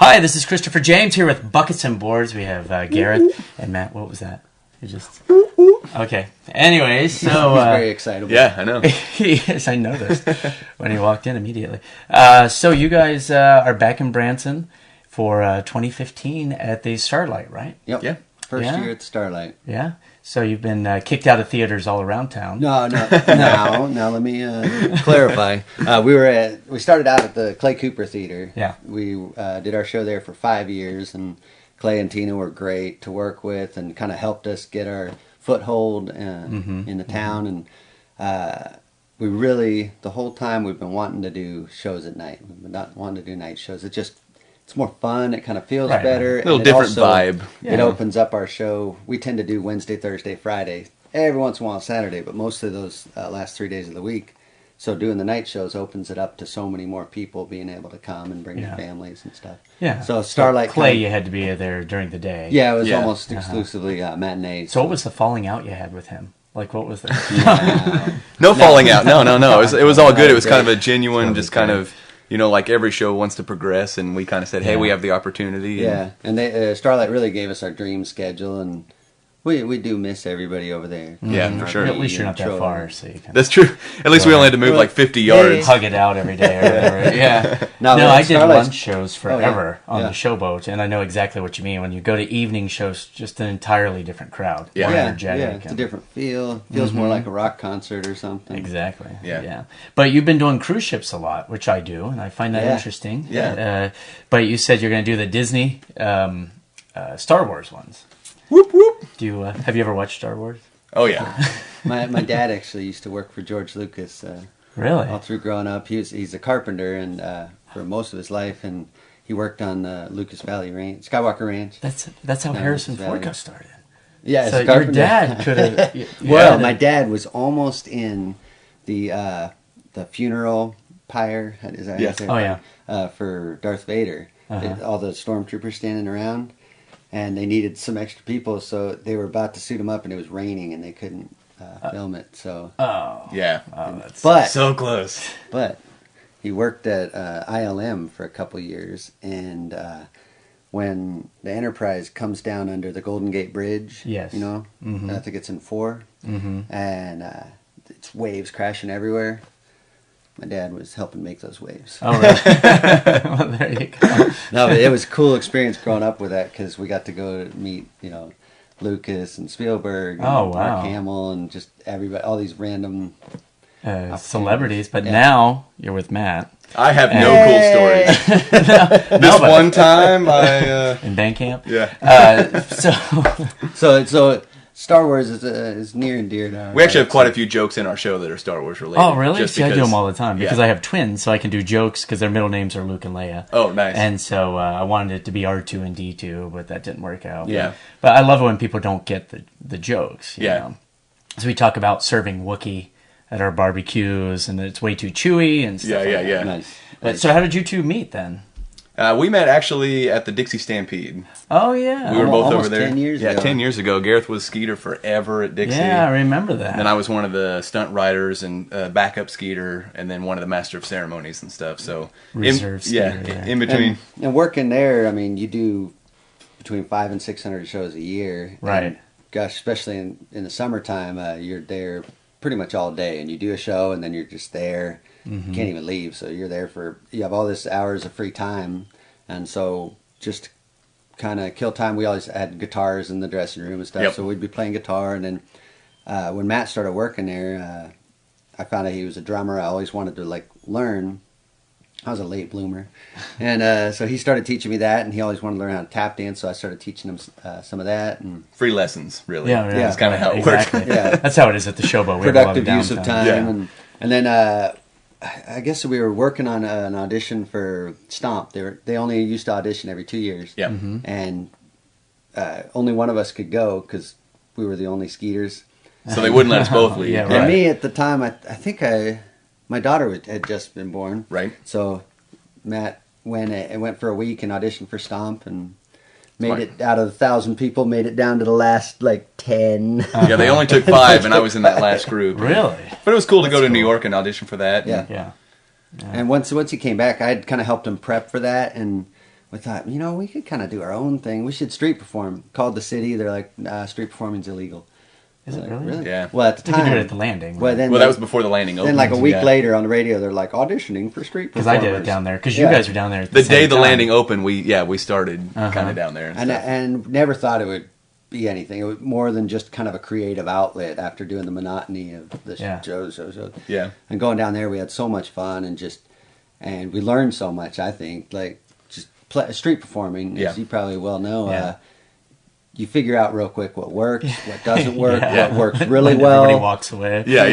Hi, this is Christopher James here with Buckets and Boards. We have Gareth and Matt. What was that? You just... Okay. Anyways, so... He's very excitable. Yeah, I know. Yes, I noticed when he walked in immediately. So you guys are back in Branson for 2015 at the Starlight, right? Yep. Yeah. First year at the Starlight. Yeah. So you've been kicked out of theaters all around town. No. Now let me clarify. We started out at the Clay Cooper Theater. Yeah. We did our show there for 5 years, and Clay and Tina were great to work with and kind of helped us get our foothold in the town. And we really, the whole time, we've been wanting to do shows at night. We've been not wanting to do night shows. It's more fun. It kind of feels better. A little different vibe. It opens up our show. We tend to do Wednesday, Thursday, Friday. Every once in a while Saturday, but most of those last 3 days of the week. So doing the night shows opens it up to so many more people being able to come and bring their families and stuff. Yeah. So Starlight... Clay, you had to be there during the day. Yeah, it was almost exclusively matinees. So what was the falling out you had with him? Like, what was that? No falling out. No. It was all good. It was kind of a genuine, just kind of... You know, like every show wants to progress, and we kind of said, hey, we have the opportunity. Yeah, and Starlight really gave us our dream schedule, and we do miss everybody over there. Yeah, for sure. At least you're not that far, so you can... That's true. At least we only had to move like 50 yards. Hug it out every day or whatever. Yeah. No, I did lunch shows forever on the showboat, and I know exactly what you mean. When you go to evening shows, just an entirely different crowd. Yeah, it's a different feel. It feels more like a rock concert or something. Exactly. Yeah. But you've been doing cruise ships a lot, which I do, and I find that interesting. Yeah. But you said you're going to do the Disney Star Wars ones. Whoop, whoop. Have you ever watched Star Wars? Oh, yeah. My dad actually used to work for George Lucas. Really? All through growing up. He's a carpenter and for most of his life, and he worked on Lucas Valley Ranch, Skywalker Ranch. That's how Harrison Ford got started. Yeah, so your dad could have... Well, my dad was almost in the funeral pyre. Is that how you say it? For Darth Vader. All the stormtroopers standing around. And they needed some extra people, so they were about to suit him up, and it was raining, and they couldn't film it. So that's so close. But he worked at ILM for a couple years, and when the Enterprise comes down under the Golden Gate Bridge, I think it's in 4, and it's waves crashing everywhere. My dad was helping make those waves. Oh, really? Well, there you go. No, but it was a cool experience growing up with that because we got to go to meet, Lucas and Spielberg and Mark Hamill and just everybody, all these random celebrities. But now you're with Matt. I have no cool stories. This one time, in band camp. Yeah. So Star Wars is near and dear to our We actually have quite a few jokes in our show that are Star Wars related. Oh, really? See, I do them all the time because I have twins, so I can do jokes because their middle names are Luke and Leia. Oh, nice. And so I wanted it to be R2 and D2, but that didn't work out. Yeah. But I love it when people don't get the jokes. You know? So we talk about serving Wookiee at our barbecues, and it's way too chewy and stuff. Yeah. Nice. But, so how did you two meet then? We met actually at the Dixie Stampede. Oh, yeah. We were both almost over there. 10 years ago. Yeah, 10 years ago. Gareth was skeeter forever at Dixie. Yeah, I remember that. And I was one of the stunt riders and backup skeeter, and then one of the master of ceremonies and stuff. So Reserve skeeter. In between. And working there, I mean, you do between 500 and 600 shows a year. Right. And gosh, especially in the summertime, you're there pretty much all day, and you do a show, and then you're just there. You can't even leave, so you're there you have all this hours of free time, and so just kind of kill time. We always had guitars in the dressing room and stuff, so we'd be playing guitar, and then when Matt started working there, I found out he was a drummer. I always wanted to learn. I was a late bloomer, and so he started teaching me that, and he always wanted to learn how to tap dance, so I started teaching him some of that. And free lessons, really. Yeah. That's kind of how it works. works. That's how it is at the showboat. We Productive have a lot use of time, Yeah. and then I guess we were working on an audition for Stomp. They only used to audition every 2 years. Yeah. And only one of us could go because we were the only skeeters. So they wouldn't let us both leave. Yeah, right. And me at the time, I think my daughter had just been born. Right. So Matt went for a week and auditioned for Stomp and made it out of 1,000 people, made it down to the last 10. Yeah, they only took 5, and I was in that last group. Really? But it was cool to go to New York and audition for that. Yeah. Yeah. And once he came back, I had kind of helped him prep for that, and we thought, we could kind of do our own thing. We should street perform. Called the city. They're like, street performing's illegal. Is it really? Yeah. Well, at the time. You could do it at the landing. Well, that was before the landing opened. Then, like a week later on the radio, they're like auditioning for street performers. Because I did it down there. Because you guys were down there at the day the time. landing opened. We started kind of down there and never thought it would be anything. It was more than just kind of a creative outlet after doing the monotony of the shows. Yeah. And going down there, we had so much fun and we learned so much. I think just street performing, as you probably well know. Yeah. You figure out real quick what works, what doesn't work, what works really well. Everybody walks away. Yeah.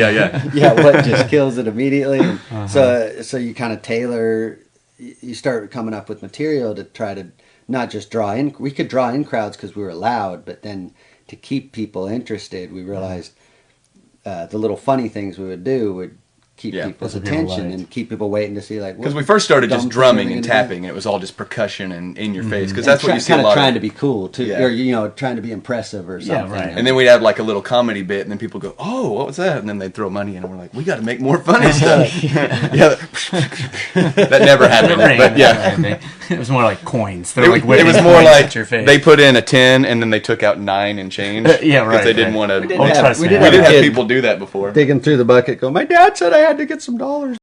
Yeah, what just kills it immediately. So you kind of tailor. You start coming up with material to try to not just draw in. We could draw in crowds because we were loud, but then to keep people interested, we realized the little funny things we would do would keep people's attention and keep people waiting to see because we first started just drumming and tapping and it was all just percussion and in your face because that's what you see a lot of trying to be cool too or trying to be impressive or something and then we'd have like a little comedy bit and then people go, oh, what was that? And then they'd throw money in and we're like, we got to make more funny stuff. That never happened, but it was more like coins. It was more like they put in a 10 and then they took out 9 and change because they didn't want to. We did have people do that before, digging through the bucket go, my dad said I had to get some dollars.